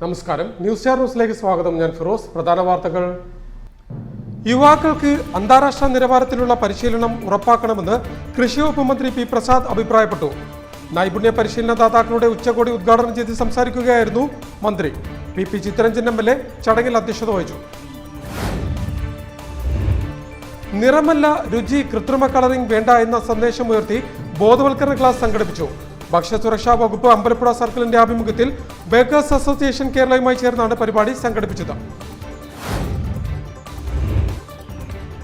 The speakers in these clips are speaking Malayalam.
നമസ്കാരം, ന്യൂസ് ന്യൂസിലേക്ക് സ്വാഗതം. ഞാൻ ഫിറോസ്. പ്രധാന വാർത്തകൾ. യുവാക്കൾക്ക് അന്താരാഷ്ട്ര നിലവാരത്തിലുള്ള പരിശീലനം ഉറപ്പാക്കണമെന്ന് കൃഷി വകുപ്പ് മന്ത്രി പി പ്രസാദ് അഭിപ്രായപ്പെട്ടു. നൈപുണ്യ പരിശീലനദാതാക്കളുടെ ഉച്ചകോടി ഉദ്ഘാടനം ചെയ്ത് സംസാരിക്കുകയായിരുന്നു മന്ത്രി. പി ചിത്തരഞ്ജൻ MLA ചടങ്ങിൽ അധ്യക്ഷത വഹിച്ചു. നിറമല്ല രുചി, കൃത്രിമ കളറിംഗ് വേണ്ട എന്ന സന്ദേശമുയർത്തി ബോധവൽക്കരണ ക്ലാസ് സംഘടിപ്പിച്ചു. ഭക്ഷ്യസുരക്ഷാ വകുപ്പ് അമ്പലപ്പുഴ സർക്കിളിന്റെ ആഭിമുഖ്യത്തിൽ ബേക്കേഴ്സ് അസോസിയേഷൻ കേരളയുമായി ചേർന്നാണ് പരിപാടി സംഘടിപ്പിച്ചത്.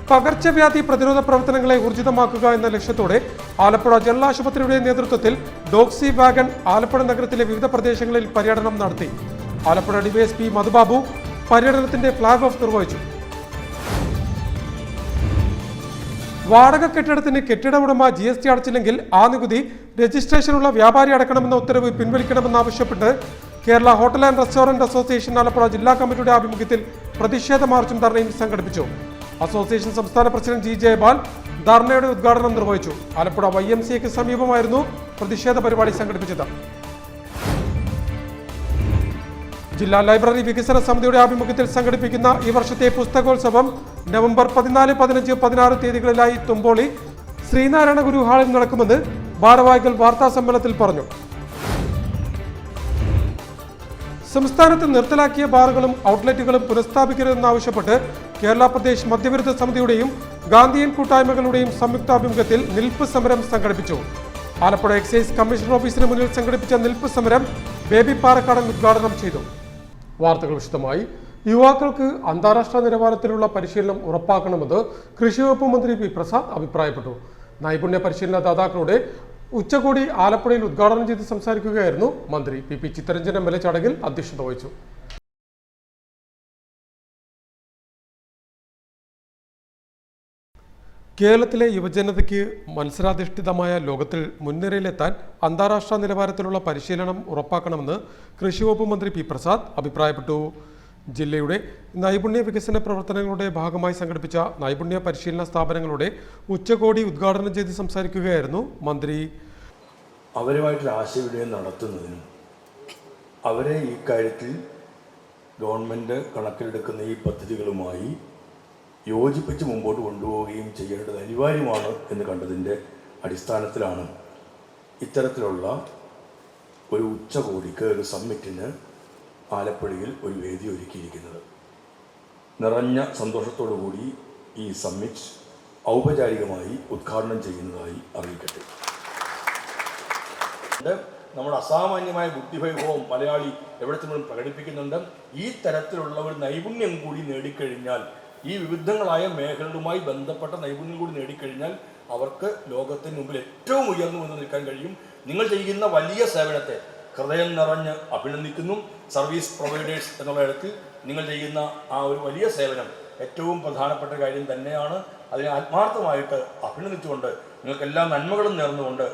പകർച്ചവ്യാധി പ്രതിരോധ പ്രവർത്തനങ്ങളെ ഊർജിതമാക്കുക എന്ന ലക്ഷ്യത്തോടെ ആലപ്പുഴ ജനറൽ ആശുപത്രിയുടെ നേതൃത്വത്തിൽ ഡോക്സി വാഗൺ ആലപ്പുഴ നഗരത്തിലെ വിവിധ പ്രദേശങ്ങളിൽ പര്യടനം നടത്തി. ആലപ്പുഴ ഡിവൈഎസ്പി മധുബാബു പര്യടനത്തിന്റെ ഫ്ളാഗ് ഓഫ് നിർവഹിച്ചു. വാടക കെട്ടിടത്തിന് കെട്ടിട ഉടമ GST അടച്ചില്ലെങ്കിൽ ആ നികുതി രജിസ്ട്രേഷനുള്ള വ്യാപാരി അടക്കണമെന്ന ഉത്തരവ് പിൻവലിക്കണമെന്നാവശ്യപ്പെട്ട് Kerala hotel and restaurant association Alappuzha ജില്ലാ കമ്മിറ്റിയുടെ ആഭിമുഖ്യത്തിൽ പ്രതിഷേധ മാർച്ചും ധർണയും സംഘടിപ്പിച്ചു. അസോസിയേഷൻ സംസ്ഥാന പ്രസിഡന്റ് G. ജയപാൽ ധർണയുടെ ഉദ്ഘാടനം നിർവഹിച്ചു. ആലപ്പുഴ YMCAക്ക് സമീപമായിരുന്നു പ്രതിഷേധ പരിപാടി സംഘടിപ്പിച്ചത്. ജില്ലാ ലൈബ്രറി വികസന സമിതിയുടെ ആഭിമുഖ്യത്തിൽ സംഘടിപ്പിക്കുന്ന ഈ വർഷത്തെ പുസ്തകോത്സവം നവംബർ 14, 15, 16 തീയതികളിലായി തുമ്പോളി ശ്രീനാരായണ ഗുരു ഹാളിൽ നടക്കുമെന്ന് ഭാരവാഹികൾ വാർത്താ സമ്മേളനത്തിൽ പറഞ്ഞു. സംസ്ഥാനത്ത് നിർത്തലാക്കിയ ബാറുകളും ഔട്ട്ലെറ്റുകളും പുനഃസ്ഥാപിക്കരുതെന്നാവശ്യപ്പെട്ട് കേരള പ്രദേശ് മദ്യവിരുദ്ധ സമിതിയുടെയും ഗാന്ധിയൻ കൂട്ടായ്മകളുടെയും സംയുക്താഭിമുഖ്യത്തിൽ നിൽപ്പ് സമരം സംഘടിപ്പിച്ചു. ആലപ്പുഴ എക്സൈസ് കമ്മീഷണർ ഓഫീസിന് മുന്നിൽ സംഘടിപ്പിച്ച നിൽപ്പ് സമരം ബേബി പാറക്കാടൻ ഉദ്ഘാടനം ചെയ്തു. വാർത്തകൾ വിശദമായി. യുവാക്കൾക്ക് അന്താരാഷ്ട്ര നിലവാരത്തിലുള്ള പരിശീലനം ഉറപ്പാക്കണമെന്ന് കൃഷി വകുപ്പ് മന്ത്രി പി പ്രസാദ് അഭിപ്രായപ്പെട്ടു. നൈപുണ്യ പരിശീലനദാതാക്കളുടെ ഉച്ചകോടി ആലപ്പുഴയിൽ ഉദ്ഘാടനം ചെയ്ത് സംസാരിക്കുകയായിരുന്നു മന്ത്രി. പി ചിത്തരഞ്ജൻ MLA ചടങ്ങിൽ അധ്യക്ഷത വഹിച്ചു. കേരളത്തിലെ യുവജനതയ്ക്ക് മത്സരാധിഷ്ഠിതമായ ലോകത്തിൽ മുൻനിരയിലെത്താൻ അന്താരാഷ്ട്ര നിലവാരത്തിലുള്ള പരിശീലനം ഉറപ്പാക്കണമെന്ന് കൃഷി വകുപ്പ് മന്ത്രി പി പ്രസാദ് അഭിപ്രായപ്പെട്ടു. ജില്ലയുടെ നൈപുണ്യ വികസന പ്രവർത്തനങ്ങളുടെ ഭാഗമായി സംഘടിപ്പിച്ച നൈപുണ്യ പരിശീലന സ്ഥാപനങ്ങളുടെ ഉച്ചകോടി ഉദ്ഘാടനം ചെയ്ത് സംസാരിക്കുകയായിരുന്നു മന്ത്രി. അവരുമായിട്ട് ആശയവിനിമയം നടത്തുന്നതിനും അവരെ ഈ കാര്യത്തിൽ ഗവൺമെൻറ് കണക്കിലെടുക്കുന്ന ഈ പദ്ധതികളുമായി യോജിപ്പിച്ച് മുമ്പോട്ട് കൊണ്ടുപോവുകയും ചെയ്യേണ്ടത് അനിവാര്യമാണ് എന്ന് കണ്ടതിൻ്റെ അടിസ്ഥാനത്തിലാണ് ഇത്തരത്തിലുള്ള ഒരു ഉച്ചകോടിക്ക്, ഒരു സമ്മിറ്റിന് ആലപ്പുഴയിൽ ഒരു വേദി ഒരുക്കിയിരിക്കുന്നത്. നിറഞ്ഞ സന്തോഷത്തോടു കൂടി ഈ സമ്മിറ്റ് ഔപചാരികമായി ഉദ്ഘാടനം ചെയ്യുന്നതായി അറിയിക്കട്ടെ. നമ്മുടെ അസാമാന്യമായ ബുദ്ധിവൈഭവം മലയാളി എവിടത്തിനും പ്രകടിപ്പിക്കുന്നുണ്ട്. ഈ തരത്തിലുള്ള ഒരു നൈപുണ്യം കൂടി നേടിക്കഴിഞ്ഞാൽ, ഈ വിവിധങ്ങളായ മേഖലകളുമായി ബന്ധപ്പെട്ട നൈപുണ്യം കൂടി നേടിക്കഴിഞ്ഞാൽ അവർക്ക് ലോകത്തിന് മുമ്പിൽ ഏറ്റവും ഉയർന്നു വന്ന് നിൽക്കാൻ കഴിയും. നിങ്ങൾ ചെയ്യുന്ന വലിയ സേവനത്തെ ഹൃദയം നിറഞ്ഞ് അഭിനന്ദിക്കുന്നു. സർവീസ് പ്രൊവൈഡേഴ്സ് എന്നുള്ള ഇടത്തിൽ നിങ്ങൾ ചെയ്യുന്ന ആ ഒരു വലിയ സേവനം ഏറ്റവും പ്രധാനപ്പെട്ട കാര്യം തന്നെയാണ്. അതിനെ ആത്മാർത്ഥമായിട്ട് അഭിനന്ദിച്ചുകൊണ്ട് നിങ്ങൾക്ക് എല്ലാ നന്മകളും നേർന്നുകൊണ്ട്.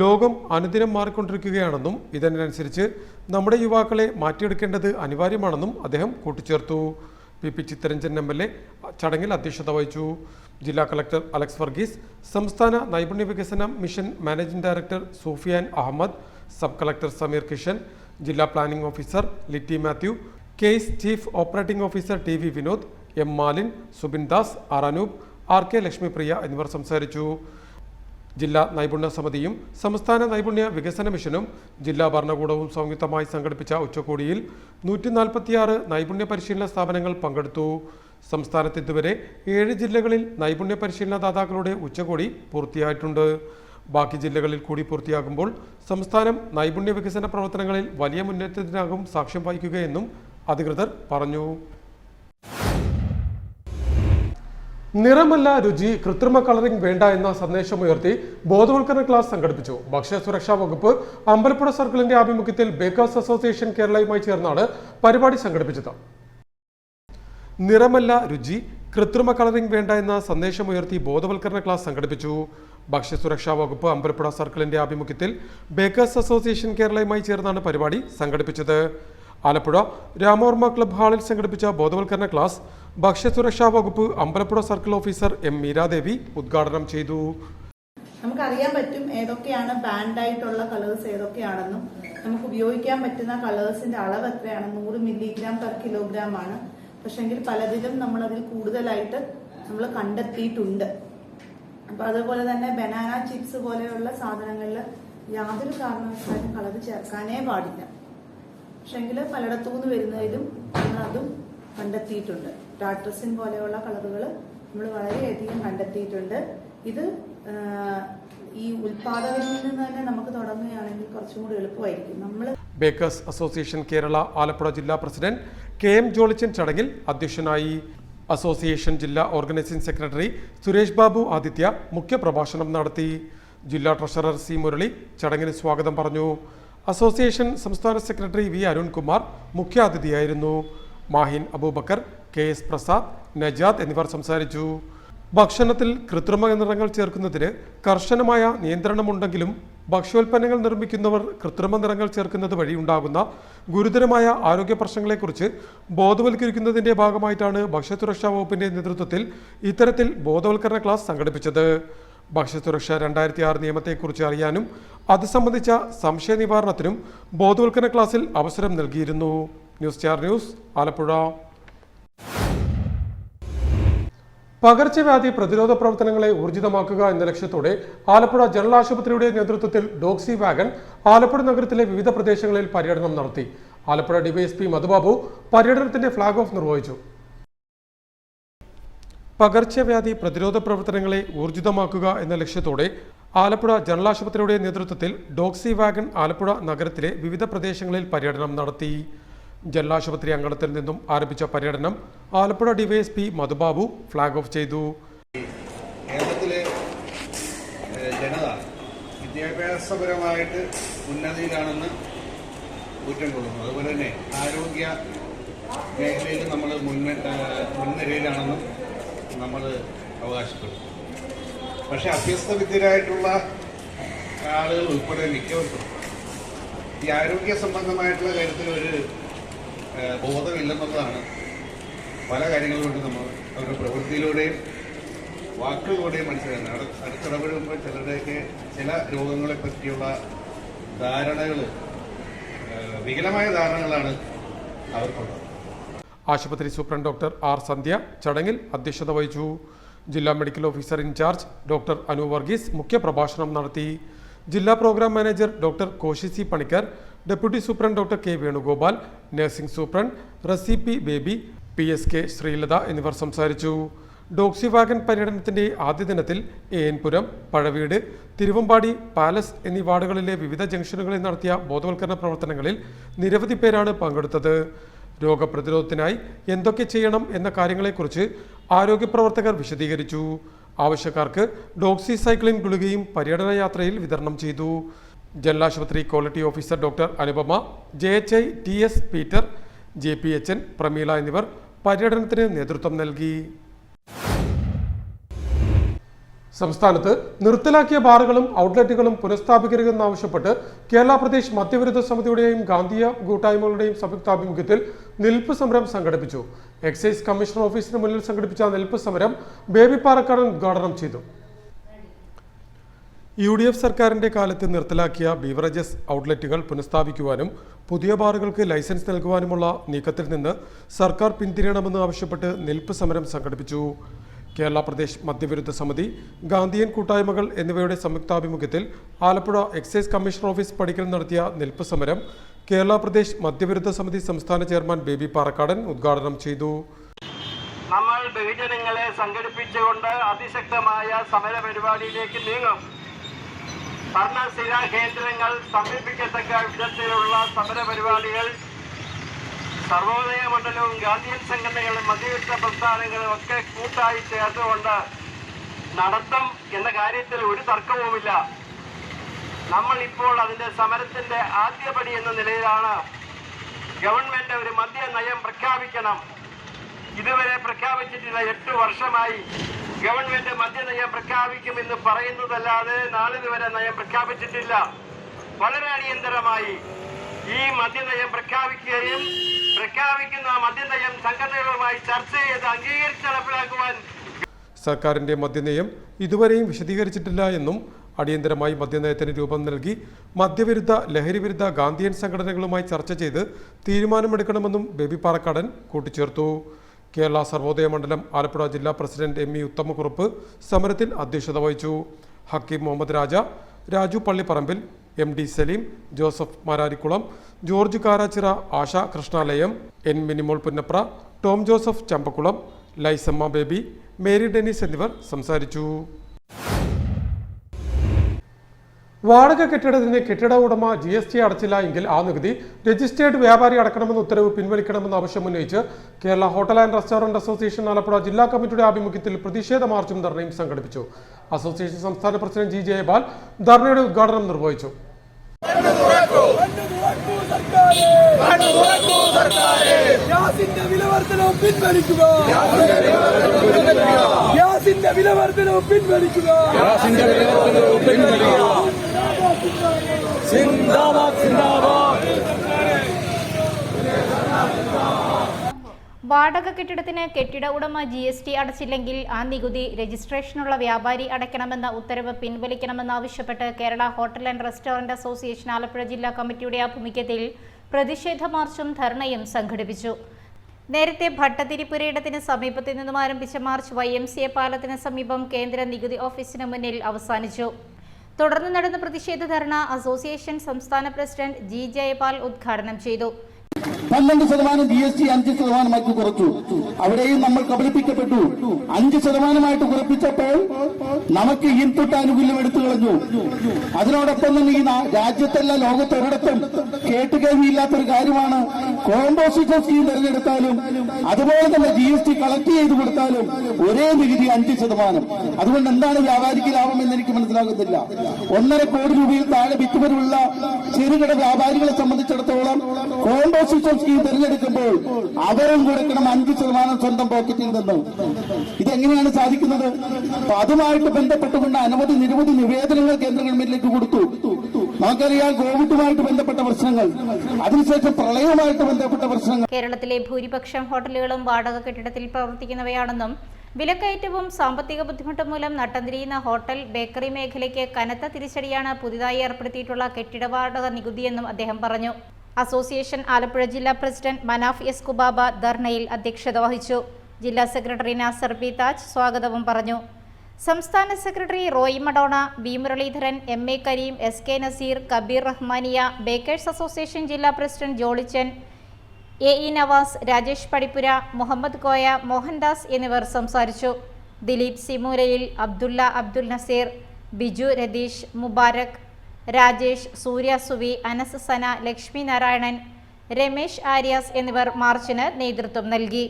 ലോകം അനുദിനം മാറിക്കൊണ്ടിരിക്കുകയാണെന്നും ഇതിനനുസരിച്ച് നമ്മുടെ യുവാക്കളെ മാറ്റിയെടുക്കേണ്ടത് അനിവാര്യമാണെന്നും അദ്ദേഹം കൂട്ടിച്ചേർത്തു. പി ചിത്തരഞ്ജൻ MLA ചടങ്ങിൽ അധ്യക്ഷത വഹിച്ചു. ജില്ലാ കളക്ടർ അലക്സ് വർഗീസ്, സംസ്ഥാന നൈപുണ്യ വികസന mission managing director Sufiyan Ahammed, sub collector Sameer Kishan, ജില്ലാ planning officer Litty Mathew, KASE chief operating officer TV Vinod, M Malin, Subin Das, Anoop, RK Lakshmipriya എന്നിവർ സംസാരിച്ചു. ജില്ലാ നൈപുണ്യ സമിതിയും സംസ്ഥാന നൈപുണ്യ വികസന മിഷനും ജില്ലാ ഭരണകൂടവും സംയുക്തമായി സംഘടിപ്പിച്ച ഉച്ചകോടിയിൽ 146 നൈപുണ്യ പരിശീലന സ്ഥാപനങ്ങൾ പങ്കെടുത്തു. സംസ്ഥാനത്ത് ഇതുവരെ 7 ജില്ലകളിൽ നൈപുണ്യ പരിശീലനദാതാക്കളുടെ ഉച്ചകോടി പൂർത്തിയായിട്ടുണ്ട്. ബാക്കി ജില്ലകളിൽ കൂടി പൂർത്തിയാകുമ്പോൾ സംസ്ഥാനം നൈപുണ്യ വികസന പ്രവർത്തനങ്ങളിൽ വലിയ മുന്നേറ്റത്തിനാകും സാക്ഷ്യം വഹിക്കുകയെന്നും അധികൃതർ പറഞ്ഞു. നിറമല്ല രുചി, കൃത്രിമ കളറിംഗ് വേണ്ട എന്ന സന്ദേശമുയർത്തി ബോധവൽക്കരണ ക്ലാസ് സംഘടിപ്പിച്ചു. ഭക്ഷ്യസുരക്ഷാ വകുപ്പ് അമ്പലപ്പുഴ സർക്കിളിന്റെ ആഭിമുഖ്യത്തിൽ ബേക്കേഴ്സ് അസോസിയേഷൻ കേരളയുമായി ചേർന്നാണ് പരിപാടി സംഘടിപ്പിച്ചത്. നിറമല്ല രുചി, കൃത്രിമ കളറിംഗ് വേണ്ട എന്ന സന്ദേശമുയർത്തി ബോധവൽക്കരണ ക്ലാസ് സംഘടിപ്പിച്ചു. ഭക്ഷ്യസുരക്ഷാ വകുപ്പ് അമ്പലപ്പുഴ സർക്കിളിന്റെ ആഭിമുഖ്യത്തിൽ ബേക്കേഴ്സ് അസോസിയേഷൻ കേരളയുമായി ചേർന്നാണ് പരിപാടി സംഘടിപ്പിച്ചത്. ആലപ്പുഴ രാമവർമ്മ ക്ലബ് ഹാളിൽ സംഘടിപ്പിച്ച ബോധവൽക്കരണ ക്ലാസ് ഭക്ഷ്യസുരക്ഷാ വകുപ്പ് അമ്പലപ്പുഴ സർക്കിൾ ഓഫീസർ M മീരാദേവി ഉദ്ഘാടനം ചെയ്തു. നമുക്കറിയാൻ പറ്റും ഏതൊക്കെയാണ് ബാൻഡായിട്ടുള്ള കളേഴ്സ് ഏതൊക്കെയാണെന്നും നമുക്ക് ഉപയോഗിക്കാൻ പറ്റുന്ന കളേഴ്സിന്റെ അളവ് എത്രയാണ് 100 മില്ലിഗ്രാം പെർ കിലോഗ്രാം ആണ്. പക്ഷെങ്കിൽ പലതിലും നമ്മളതിൽ കൂടുതലായിട്ട് നമ്മൾ കണ്ടെത്തിയിട്ടുണ്ട്. അപ്പൊ അതുപോലെ തന്നെ ബനാന ചിപ്സ് പോലെയുള്ള സാധനങ്ങളിൽ യാതൊരു കാരണവശാലും കളർ ചേർക്കാനേ പാടില്ല. പക്ഷെങ്കിൽ പലയിടത്തുനിന്ന് വരുന്നതിലും നമ്മൾ അതും കണ്ടെത്തിയിട്ടുണ്ട്. ടാട്രസിൻ പോലെയുള്ള കളറുകൾ നമ്മൾ വളരെയധികം കണ്ടെത്തിയിട്ടുണ്ട്. ഇത് ഈ ഉൽപാദകരിൽ നിന്ന് തന്നെ നമുക്ക് തുടങ്ങുകയാണെങ്കിൽ കുറച്ചും കൂടി എളുപ്പമായിരിക്കും. നമ്മൾ ബേക്കേഴ്സ് അസോസിയേഷൻ കേരള ആലപ്പുഴ ജില്ലാ പ്രസിഡന്റ് KM ജോളിച്ചൻ ചടങ്ങിൽ അധ്യക്ഷനായി. അസോസിയേഷൻ ജില്ലാ ഓർഗനൈസിംഗ് സെക്രട്ടറി സുരേഷ് ബാബു ആദിത്യ മുഖ്യപ്രഭാഷണം നടത്തി. ജില്ലാ ട്രഷറർ C മുരളി ചടങ്ങിന് സ്വാഗതം പറഞ്ഞു. അസോസിയേഷൻ സംസ്ഥാന സെക്രട്ടറി V അരുൺകുമാർ മുഖ്യാതിഥിയായിരുന്നു. മാഹിൻ അബൂബക്കർ, KS പ്രസാദ്, നജാദ് എന്നിവർ സംസാരിച്ചു. ഭക്ഷണത്തിൽ കൃത്രിമ നിറങ്ങൾ ചേർക്കുന്നതിന് കർശനമായ നിയന്ത്രണമുണ്ടെങ്കിലും ഭക്ഷ്യോൽപ്പന്നങ്ങൾ നിർമ്മിക്കുന്നവർ കൃത്രിമ നിറങ്ങൾ ചേർക്കുന്നത് വഴി ഉണ്ടാകുന്ന ഗുരുതരമായ ആരോഗ്യ പ്രശ്നങ്ങളെക്കുറിച്ച് ബോധവൽക്കരിക്കുന്നതിന്റെ ഭാഗമായിട്ടാണ് ഭക്ഷ്യസുരക്ഷാ വകുപ്പിന്റെ നേതൃത്വത്തിൽ ഇത്തരത്തിൽ ബോധവൽക്കരണ ക്ലാസ് സംഘടിപ്പിച്ചത്. ഭക്ഷ്യസുരക്ഷ 2006 നിയമത്തെക്കുറിച്ച് അറിയാനും അത് സംബന്ധിച്ച സംശയ നിവാരണത്തിനും ബോധവൽക്കരണ ക്ലാസ്സിൽ അവസരം നൽകിയിരുന്നു. News star news, Alappuzha. പകർച്ചവ്യാധി പ്രതിരോധ പ്രവർത്തനങ്ങളെ ഊർജിതമാക്കുക എന്ന ലക്ഷ്യത്തോടെ ആലപ്പുഴ ജനറൽ ആശുപത്രിയുടെ നേതൃത്വത്തിൽ ഡോക്സി വാഗൺ ആലപ്പുഴ നഗരത്തിലെ വിവിധ പ്രദേശങ്ങളിൽ പര്യടനം നടത്തി. ആലപ്പുഴ ഡിവൈഎസ്പി മധുബാബു പര്യടനത്തിന്റെ ഫ്ളാഗ് ഓഫ് നിർവഹിച്ചു. പകർച്ചവ്യാധി പ്രതിരോധ പ്രവർത്തനങ്ങളെ ഊർജിതമാക്കുക എന്ന ലക്ഷ്യത്തോടെ ആലപ്പുഴ ജനറൽ ആശുപത്രിയുടെ നേതൃത്വത്തിൽ ഡോക്സി വാഗൺ ആലപ്പുഴ നഗരത്തിലെ വിവിധ പ്രദേശങ്ങളിൽ പര്യടനം നടത്തി. ജില്ലാ ആശുപത്രി അങ്കണത്തിൽ നിന്നും ആരംഭിച്ച പര്യടനം Alappuzha DYSP Madhubabu flag off ചെയ്തു. കേരളത്തിലെ ജനത വിദ്യാഭ്യാസപരമായിട്ട് ഉന്നതിയിലാണെന്ന് കുറ്റം കൊള്ളുന്നു. അതുപോലെ തന്നെ ആരോഗ്യ മേഖലയിൽ നമ്മൾ മുൻനിരയിലാണെന്നും നമ്മൾ അവകാശപ്പെടുന്നു. പക്ഷെ അഭ്യസ്ത വിദ്യരായിട്ടുള്ള ആളുകൾ ഉൾപ്പെടെ മിക്കവർക്കും ഈ ആരോഗ്യ സംബന്ധമായിട്ടുള്ള കാര്യത്തിൽ ഒരു ബോധമില്ലെന്നുള്ളതാണ് പല കാര്യങ്ങൾ കൊണ്ട് നമ്മൾ അവരുടെ പ്രവൃത്തിയിലൂടെയും വാക്കുകളിലൂടെയും മനസ്സിലാക്കുന്നത്. അടുത്തിടപെടുമ്പോൾ ചിലരുടെയൊക്കെ ചില രോഗങ്ങളെ പറ്റിയുള്ള ധാരണകൾ വികലമായ ധാരണകളാണ് അവർക്കുള്ളത്. ആശുപത്രി സൂപ്രണ്ട് ഡോക്ടർ R സന്ധ്യ ചടങ്ങിൽ അധ്യക്ഷത വഹിച്ചു. ജില്ലാ medical officer incharge doctor Anu Varghese മുഖ്യപ്രഭാഷണം നടത്തി. ജില്ലാ programme manager doctor Koshy C Panicker, deputy superintendent doctor K Venugopal, nursing superintendent Rasi P Baby, PSK Sreelatha എന്നിവർ സംസാരിച്ചു. ഡോക്സി വാഗൺ പര്യടനത്തിന്റെ ആദ്യ ദിനത്തിൽ AN-പുരം, പഴവീട്, തിരുവമ്പാടി, പാലസ് എന്നീ വാർഡുകളിലെ വിവിധ ജംഗ്ഷനുകളിൽ നടത്തിയ ബോധവൽക്കരണ പ്രവർത്തനങ്ങളിൽ നിരവധി പേരാണ് പങ്കെടുത്തത്. രോഗപ്രതിരോധത്തിനായി എന്തൊക്കെ ചെയ്യണം എന്ന കാര്യങ്ങളെക്കുറിച്ച് ആരോഗ്യ പ്രവർത്തകർ വിശദീകരിച്ചു. ആവശ്യക്കാർക്ക് ഡോക്സി സൈക്ലിൻ ഗുളികയും പര്യടന യാത്രയിൽ വിതരണം ചെയ്തു. ജനറൽ ആശുപത്രി quality officer doctor Anupama, JHI TS Peter, JPHN Prameela എന്നിവർ പര്യടനത്തിന് നേതൃത്വം നൽകി. സംസ്ഥാനത്ത് നിർത്തലാക്കിയ ബാറുകളും ഔട്ട്ലെറ്റുകളും പുനഃസ്ഥാപിക്കരുതെന്നാവശ്യപ്പെട്ട് കേരള പ്രദേശ് മദ്യവിരുദ്ധ സമിതിയുടെയും ഗാന്ധിയ കൂട്ടായ്മകളുടെയും സംയുക്താഭിമുഖ്യത്തിൽ നിൽപ്പ് സമരം സംഘടിപ്പിച്ചു. എക്സൈസ് കമ്മീഷണർ ഓഫീസിന് മുന്നിൽ സംഘടിപ്പിച്ച നിൽപ്പ് സമരം ബേബി പാറക്കാടൻ ഉദ്ഘാടനം ചെയ്തു. UDF സർക്കാരിന്റെ കാലത്ത് നിർത്തലാക്കിയ ബീവറേജസ് ഔട്ട്ലെറ്റുകൾ പുനഃസ്ഥാപിക്കുവാനും പുതിയ ബാറുകൾക്ക് ലൈസൻസ് നൽകുവാനുമുള്ള നീക്കത്തിൽ നിന്ന് സർക്കാർ പിന്തിരിയണമെന്ന് ആവശ്യപ്പെട്ട് നിൽപ്പ് സമരം സംഘടിപ്പിച്ചു. കേരള പ്രദേശ് മദ്യവിരുദ്ധ സമിതി, ഗാന്ധിയൻ കൂട്ടായ്മകൾ എന്നിവയുടെ സംയുക്താഭിമുഖ്യത്തിൽ ആലപ്പുഴ എക്സൈസ് കമ്മീഷണർ ഓഫീസ് പടിക്കൽ നടത്തിയ നിൽപ്പ് സമരം കേരള പ്രദേശ് മദ്യവിരുദ്ധ സമിതി സംസ്ഥാന ചെയർമാൻ ബേബി പാറക്കാടൻ ഉദ്ഘാടനം ചെയ്തു. നമ്മൾ ബഹുജനങ്ങളെ സംഘടിപ്പിച്ചുകൊണ്ട് അതിശക്തമായ സമര പരിപാടിയിലേക്ക് നീങ്ങും. ഭരണസ്ഥിര കേന്ദ്രങ്ങൾ സമീപിക്കത്തക്ക വിധത്തിലുള്ള സമര പരിപാടികൾ സർവോദയ മണ്ഡലവും ഗാന്ധിയൻ സംഘടനകളും മദ്യവിരുദ്ധ പ്രസ്ഥാനങ്ങളും ഒക്കെ കൂട്ടായി ചേർന്നുകൊണ്ട് നടത്തും എന്ന കാര്യത്തിൽ ഒരു തർക്കവുമില്ല. നമ്മൾ ഇപ്പോൾ അതിന്റെ സമരത്തിന്റെ ആദ്യപടി എന്ന നിലയിലാണ്. ഗവൺമെന്റ് ഒരു മദ്യ നയം പ്രഖ്യാപിക്കണം. ഇതുവരെ പ്രഖ്യാപിച്ചിട്ടില്ല. 8 വർഷമായി ഗവൺമെന്റ് മദ്യനയം പ്രഖ്യാപിക്കുമെന്ന് പറയുന്നതല്ലാതെ നാളിതുവരെ നയം പ്രഖ്യാപിച്ചിട്ടില്ല. വളരെ അടിയന്തരമായി ഈ മദ്യനയം പ്രഖ്യാപിക്കുകയും പ്രഖ്യാപിക്കുന്ന മദ്യനയം സംഘടനകളുമായി ചർച്ച ചെയ്ത് അംഗീകരിച്ച് നടപ്പിലാക്കുവാൻ സർക്കാരിന്റെ മദ്യനയം ഇതുവരെയും വിശദീകരിച്ചിട്ടില്ല എന്നും അടിയന്തരമായി മദ്യനയത്തിന് രൂപം നൽകി മദ്യവിരുദ്ധ ലഹരിവിരുദ്ധ ഗാന്ധിയൻ സംഘടനകളുമായി ചർച്ച ചെയ്ത് തീരുമാനമെടുക്കണമെന്നും ബേബി പാറക്കാടൻ കൂട്ടിച്ചേർത്തു. കേരള സർവോദയ മണ്ഡലം ആലപ്പുഴ ജില്ലാ പ്രസിഡന്റ് എം ഇ ഉത്തമക്കുറുപ്പ് സമരത്തിൽ അധ്യക്ഷത വഹിച്ചു. Hakeem Muhammed Raja, Raju Pallipparambil, M D Saleem, Joseph Mararikulam, George Karachira, Asha Krishnalayam, N Minimol Punnapra, Tom Joseph Champakulam, Lysamma Baby, Mary Dennis എന്നിവർ സംസാരിച്ചു. വാടക കെട്ടിടത്തിന് കെട്ടിട ഉടമ GST അടച്ചില്ല എങ്കിൽ ആ നികുതി രജിസ്റ്റേർഡ് വ്യാപാരി അടക്കണമെന്ന ഉത്തരവ് പിൻവലിക്കണമെന്ന ആവശ്യം ഉന്നയിച്ച് Kerala hotel and restaurant association Alappuzha ജില്ലാ കമ്മിറ്റിയുടെ ആഭിമുഖ്യത്തിൽ പ്രതിഷേധ മാർച്ചും ധർണയും സംഘടിപ്പിച്ചു. അസോസിയേഷൻ സംസ്ഥാന പ്രസിഡന്റ് G. ജയപാൽ ധർണയുടെ ഉദ്ഘാടനം നിർവഹിച്ചു. വാടക കെട്ടിടത്തിന് കെട്ടിട ഉടമ GST അടച്ചില്ലെങ്കിൽ ആ നികുതി രജിസ്ട്രേഷനുള്ള വ്യാപാരി അടയ്ക്കണമെന്ന ഉത്തരവ് പിൻവലിക്കണമെന്നാവശ്യപ്പെട്ട് Kerala hotel and restaurant association Alappuzha ജില്ലാ കമ്മിറ്റിയുടെ ആഭിമുഖ്യത്തിൽ പ്രതിഷേധ മാർച്ചും ധർണയും സംഘടിപ്പിച്ചു. നേരത്തെ ഭട്ടതിരിപ്പുരയിടത്തിന് സമീപത്തു നിന്നും ആരംഭിച്ച മാർച്ച് YMCA പാലത്തിന് സമീപം കേന്ദ്ര നികുതി ഓഫീസിന് മുന്നിൽ അവസാനിച്ചു. തുടർന്ന് നടന്ന പ്രതിഷേധ ധർണ അസോസിയേഷൻ സംസ്ഥാന പ്രസിഡന്റ് G. ജയപാൽ ഉദ്ഘാടനം ചെയ്തു. 12% GST 5% കുറച്ചു. അവിടെയും നമ്മൾ കബളിപ്പിക്കപ്പെട്ടു. 5% കുറപ്പിച്ചപ്പോൾ നമുക്ക് ഇൻപുട്ട് ആനുകൂല്യം എടുത്തു കളഞ്ഞു. അതിനോടൊപ്പം തന്നെ ഈ രാജ്യത്തല്ല ലോകത്തൊരിടത്തും കേട്ടുകേൾവിയില്ലാത്തൊരു കാര്യമാണ് കോമ്പോസിഷൻ സ്കീം തിരഞ്ഞെടുത്താലും അതുപോലെ തന്നെ GST കളക്ട് ചെയ്ത് കൊടുത്താലും ഒരേ നികുതി 5%. അതുകൊണ്ട് എന്താണ് വ്യാപാരിക്ക് ലാഭം എന്ന് എനിക്ക് മനസ്സിലാകുന്നില്ല. 1.5 കോടി രൂപയിൽ താഴെ വിറ്റുവരവുള്ള ചെറുകിട വ്യാപാരികളെ സംബന്ധിച്ചിടത്തോളം കോമ്പോസിഷൻ സ്കീം തിരഞ്ഞെടുക്കുമ്പോൾ അവരും കൊടുക്കണം 5% സ്വന്തം പോക്കറ്റിൽ നിന്ന്. ഇതെങ്ങനെയാണ് സാധിക്കുന്നത്? അപ്പൊ അതുമായിട്ട് ബന്ധപ്പെട്ടുകൊണ്ട് നിരവധി നിവേദനങ്ങൾ കേന്ദ്ര ഗവൺമെന്റിലേക്ക് കൊടുത്തു. നമുക്കറിയാം കോവിഡുമായിട്ട് ബന്ധപ്പെട്ട പ്രശ്നങ്ങൾ, അതിനുശേഷം പ്രളയവുമായിട്ട് ബന്ധപ്പെട്ട പ്രശ്നങ്ങൾ. കേരളത്തിലെ ഭൂരിപക്ഷം ഹോട്ടലുകളും വാടക കെട്ടിടത്തിൽ പ്രവർത്തിക്കുന്നവയാണെന്നും വിലക്കയറ്റവും സാമ്പത്തിക ബുദ്ധിമുട്ടും മൂലം നട്ടം തിരിയുന്ന ഹോട്ടൽ ബേക്കറി മേഖലയ്ക്ക് കനത്ത തിരിച്ചടിയാണ് പുതിയതായി ഏർപ്പെടുത്തിയിട്ടുള്ള കെട്ടിട വാടക നികുതിയെന്നും അദ്ദേഹം പറഞ്ഞു. അസോസിയേഷൻ ആലപ്പുഴ ജില്ലാ പ്രസിഡന്റ് മനാഫ് എസ് കുബാബ ധർണയിൽ അധ്യക്ഷത വഹിച്ചു. ജില്ലാ സെക്രട്ടറി നാസർ ബി താജ് സ്വാഗതവും പറഞ്ഞു. സംസ്ഥാന secretary Roy Madona, V Muraleedharan, MA Kareem, SK Naseer, Kabeer Rahmania, bakers association ജില്ലാ പ്രസിഡന്റ് ജോളിച്ചൻ, AE നവാസ്, രാജേഷ് പടിപ്പുര, മുഹമ്മദ് കോയ, മോഹൻദാസ് എന്നിവർ സംസാരിച്ചു. ദിലീപ് സിമൂലയിൽ, അബ്ദുൽ നസീർ, ബിജു രതീഷ്, മുബാരക്, രാജേഷ്, സൂര്യ സുവി, അനസ് സന, ലക്ഷ്മി നാരായണൻ, രമേശ് ആര്യാസ് എന്നിവർ മാർച്ചിന് നേതൃത്വം നൽകി.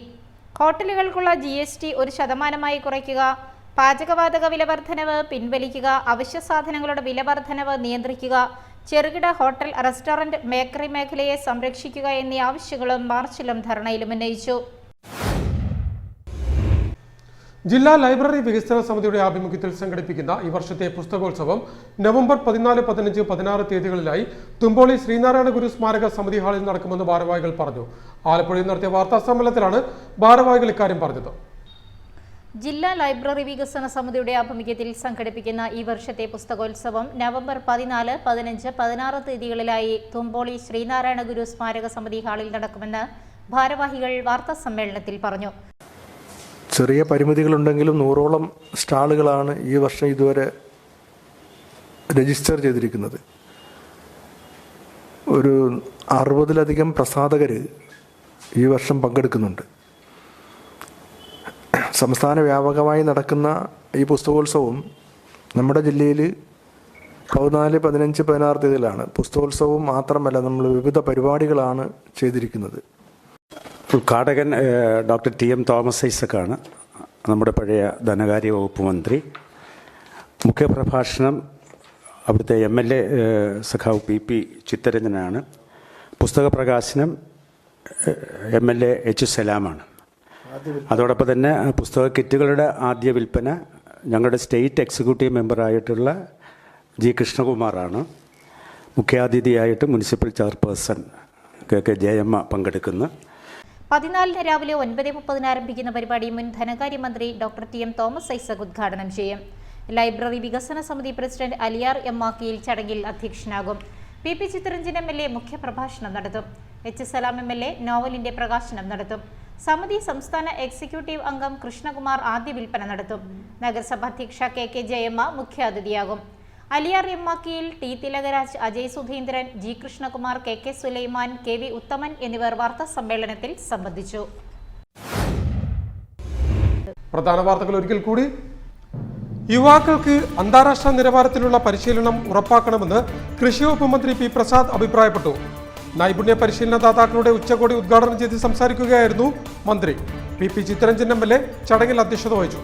ഹോട്ടലുകൾക്കുള്ള GST 1% കുറയ്ക്കുക, പാചകവാതക വില വർധനവ് പിൻവലിക്കുക, അവശ്യ സാധനങ്ങളുടെ വില വർധനവ് നിയന്ത്രിക്കുക, ചെറുകിട ഹോട്ടൽ റെസ്റ്റോറന്റ് ബേക്കറി മേഖലയെ സംരക്ഷിക്കുക എന്നീ ആവശ്യങ്ങളും മാർച്ചിലും ധർണയിലും ഉന്നയിച്ചു. ജില്ലാ ലൈബ്രറി വികസന സമിതിയുടെ ആഭിമുഖ്യത്തിൽ സംഘടിപ്പിക്കുന്ന ഈ വർഷത്തെ പുസ്തകോത്സവം നവംബർ 14, 15, 16 തീയതികളിലായി തുമ്പോളി ശ്രീനാരായണ ഗുരു സ്മാരക സമിതി ഹാളിൽ നടക്കുമെന്ന് ഭാരവാഹികൾ പറഞ്ഞു. ആലപ്പുഴയിൽ നടത്തിയ വാർത്താ സമ്മേളനത്തിലാണ് ഭാരവാഹികൾ ഇക്കാര്യം പറഞ്ഞത്. ജില്ലാ ലൈബ്രറി വികസന സമിതിയുടെ ആഭിമുഖ്യത്തിൽ സംഘടിപ്പിക്കുന്ന ഈ വർഷത്തെ പുസ്തകോത്സവം നവംബർ 14, 15, 16 തീയതികളിലായി തുമ്പോളി ശ്രീനാരായണ ഗുരു സ്മാരക സമിതി ഹാളിൽ നടക്കുമെന്ന് ഭാരവാഹികൾ വാർത്താ സമ്മേളനത്തിൽ പറഞ്ഞു. ചെറിയ പരിമിതികളുണ്ടെങ്കിലും 100ഓളം സ്റ്റാളുകളാണ് ഈ വർഷം ഇതുവരെ രജിസ്റ്റർ ചെയ്തിരിക്കുന്നത്. ഒരു 60ലധികം പ്രസാധകർ ഈ വർഷം പങ്കെടുക്കുന്നുണ്ട്. സംസ്ഥാന വ്യാപകമായി നടക്കുന്ന ഈ പുസ്തകോത്സവം നമ്മുടെ ജില്ലയിൽ 14, 15, 16 തീയതിയിലാണ്. പുസ്തകോത്സവം മാത്രമല്ല, നമ്മൾ വിവിധ പരിപാടികളാണ് ചെയ്തിരിക്കുന്നത്. ഉദ്ഘാടകൻ ഡോക്ടർ TM തോമസ് ഐസക്കാണ്, നമ്മുടെ പഴയ ധനകാര്യ വകുപ്പ് മന്ത്രി. മുഖ്യപ്രഭാഷണം അവിടുത്തെ MLA സഖാവ് PP ചിത്തരഞ്ജനാണ്. പുസ്തക പ്രകാശനം MLA H. സലാമാണ്. അതോടൊപ്പം തന്നെ പുസ്തക കിറ്റുകളുടെ ആദ്യ വിൽപ്പന ഞങ്ങളുടെ സ്റ്റേറ്റ് എക്സിക്യൂട്ടീവ് മെമ്പറായിട്ടുള്ള G. കൃഷ്ണകുമാറാണ്. മുഖ്യാതിഥിയായിട്ട് മുനിസിപ്പൽ ചെയർപേഴ്സൺ KK ജയമ്മ പങ്കെടുക്കുന്നു. 14 രാവിലെ 9:30 ആരംഭിക്കുന്ന പരിപാടി മുൻ ധനകാര്യമന്ത്രി ഡോക്ടർ TM തോമസ് ഐസക് ഉദ്ഘാടനം ചെയ്യും. ലൈബ്രറി വികസന സമിതി പ്രസിഡന്റ് അലിയാർ എം മാക്കിയിൽ ചടങ്ങിൽ അധ്യക്ഷനാകും. പി ചിത്തരഞ്ജൻ MLA മുഖ്യപ്രഭാഷണം നടത്തും. H. സലാം MLA നോവലിന്റെ പ്രകാശനം നടത്തും. സമിതി സംസ്ഥാന എക്സിക്യൂട്ടീവ് അംഗം കൃഷ്ണകുമാർ ആദ്യ വിൽപ്പന നടത്തും. നഗരസഭാ അധ്യക്ഷ KK ജയമ്മ മുഖ്യാതിഥിയാകും. Aliyar M മാക്കിയിൽ, T. Thilakaraj, Ajay Sudheendran, G. Krishnakumar, KK Sulaiman, KV ഉത്തമൻ എന്നിവർ വാർത്താ സമ്മേളനത്തിൽ സംബന്ധിച്ചു. പ്രധാന വാർത്തകൾ ഒരിക്കൽ കൂടി. യുവാക്കൾക്ക് അന്താരാഷ്ട്ര നിലവാരത്തിലുള്ള പരിശീലനം ഉറപ്പാക്കണമെന്ന് കൃഷി വകുപ്പ് മന്ത്രി P. പ്രസാദ് അഭിപ്രായപ്പെട്ടു. നൈപുണ്യ പരിശീലനദാതാക്കളുടെ ഉച്ചകോടി ഉദ്ഘാടനം ചെയ്ത് സംസാരിക്കുകയായിരുന്നു മന്ത്രി. പി ചിത്തരഞ്ജൻ MLA ചടങ്ങിൽ അധ്യക്ഷത വഹിച്ചു.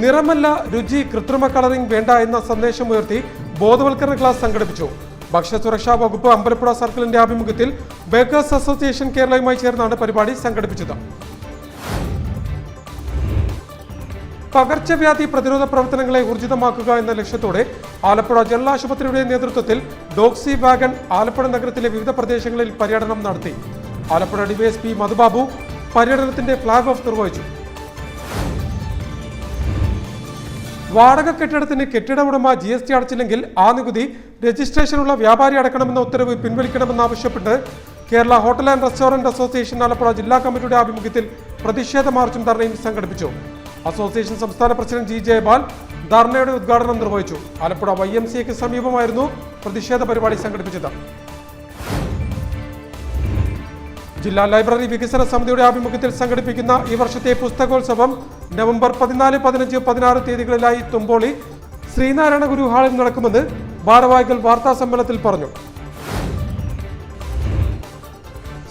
നിറമല്ല രുചി, കൃത്രിമ കളറിംഗ് വേണ്ട എന്ന സന്ദേശമുയർത്തി ബോധവൽക്കരണ ക്ലാസ് സംഘടിപ്പിച്ചു. ഭക്ഷ്യസുരക്ഷാ വകുപ്പ് അമ്പലപ്പുഴ സർക്കിളിന്റെ ആഭിമുഖ്യത്തിൽ ബേക്കേഴ്സ് അസോസിയേഷൻ കേരളയുമായി ചേർന്നാണ് പരിപാടി സംഘടിപ്പിച്ചത്. പകർച്ചവ്യാധി പ്രതിരോധ പ്രവർത്തനങ്ങളെ ഊർജിതമാക്കുക എന്ന ലക്ഷ്യത്തോടെ ആലപ്പുഴ ജനറൽ ആശുപത്രിയുടെ നേതൃത്വത്തിൽ ഡോക്സി വാഗൺ ആലപ്പുഴ നഗരത്തിലെ വിവിധ പ്രദേശങ്ങളിൽ പര്യടനം നടത്തി. ആലപ്പുഴ DYSP മധുബാബു പര്യടനത്തിന്റെ ഫ്ളാഗ് ഓഫ് നിർവഹിച്ചു. വാടക കെട്ടിടത്തിന് കെട്ടിട ഉടമ GST അടച്ചില്ലെങ്കിൽ ആ നികുതി രജിസ്ട്രേഷനുള്ള വ്യാപാരി അടക്കണമെന്ന ഉത്തരവ് പിൻവലിക്കണമെന്നാവശ്യപ്പെട്ട് Kerala hotel and restaurant association Alappuzha ജില്ലാ കമ്മിറ്റിയുടെ ആഭിമുഖ്യത്തിൽ പ്രതിഷേധ മാർച്ചും ധർണയും സംഘടിപ്പിച്ചു. അസോസിയേഷൻ സംസ്ഥാന പ്രസിഡന്റ് G. ജയപാൽ ധർണയുടെ ഉദ്ഘാടനം നിർവഹിച്ചു. ആലപ്പുഴ YMCAക്ക് സമീപമായിരുന്നു പ്രതിഷേധ പരിപാടി സംഘടിപ്പിച്ചത്. ജില്ലാ ലൈബ്രറി വികസന സമിതിയുടെ ആഭിമുഖ്യത്തിൽ സംഘടിപ്പിക്കുന്ന ഈ വർഷത്തെ പുസ്തകോത്സവം നവംബർ 14, 15, 16 തീയതികളിലായി തുമ്പോളി ശ്രീനാരായണ ഗുരു ഹാളിൽ നടക്കുമെന്ന് ഭാരവാഹികൾ വാർത്താ സമ്മേളനത്തിൽ പറഞ്ഞു.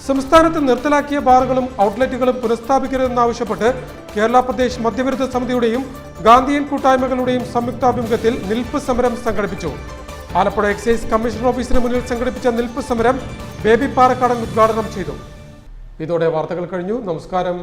സംസ്ഥാനത്ത് നിർത്തലാക്കിയ ബാറുകളും ഔട്ട്ലെറ്റുകളും പുനഃസ്ഥാപിക്കരുതെന്നാവശ്യപ്പെട്ട് കേരള പ്രദേശ് മദ്യവിരുദ്ധ സമിതിയുടെയും ഗാന്ധിയൻ കൂട്ടായ്മകളുടെയും സംയുക്താഭിമുഖ്യത്തിൽ നിൽപ്പ് സമരം സംഘടിപ്പിച്ചു. ആലപ്പുഴ എക്സൈസ് കമ്മീഷണർ ഓഫീസിന് മുന്നിൽ സംഘടിപ്പിച്ച നിൽപ്പ് സമരം ബേബി പാറക്കാടൻ ഉദ്ഘാടനം ചെയ്തു. ഇതോടെ വാർത്തകൾ കഴിഞ്ഞു. നമസ്കാരം.